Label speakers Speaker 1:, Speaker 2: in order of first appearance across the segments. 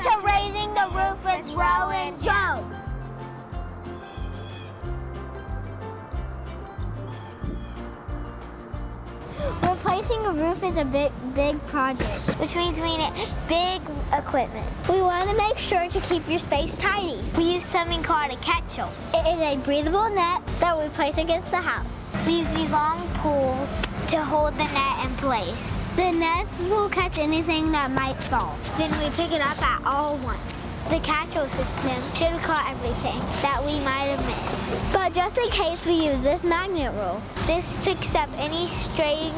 Speaker 1: to Raising the Roof with Ro and Joe. Replacing a roof is a big project, which means we need big equipment. We want to make sure to keep your space tidy. We use something called a catch-all. It is a breathable net that we place against the house. We use these long poles to hold the net in place. The nets will catch anything that might fall. Then we pick it up at all once. The catch-all system should caught everything that we might have missed. But just in case, we use this magnet rule. This picks up any stray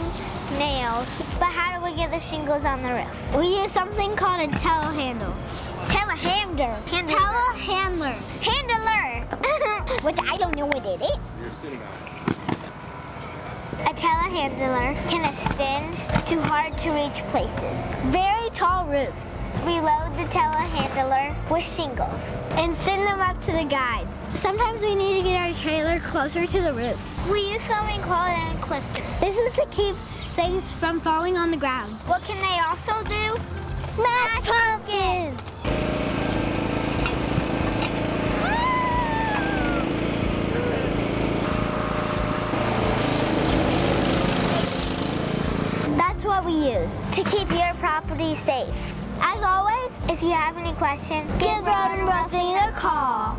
Speaker 1: nails. But how do we get the shingles on the roof? We use something called a telehandler. Telehandler. Telehandler. Handler. Which I don't know what it is.
Speaker 2: You're sitting on it.
Speaker 1: A telehandler can extend to hard-to-reach places. Very tall roofs. We load the telehandler with shingles and send them up to the guides. Sometimes we need to get our trailer closer to the roof. We use something called an eclipser. This is to keep things from falling on the ground. What can they also do? Smash pumpkins! That's what we use to keep your property safe. As always, if you have any questions, give Rhoden Roofing a call.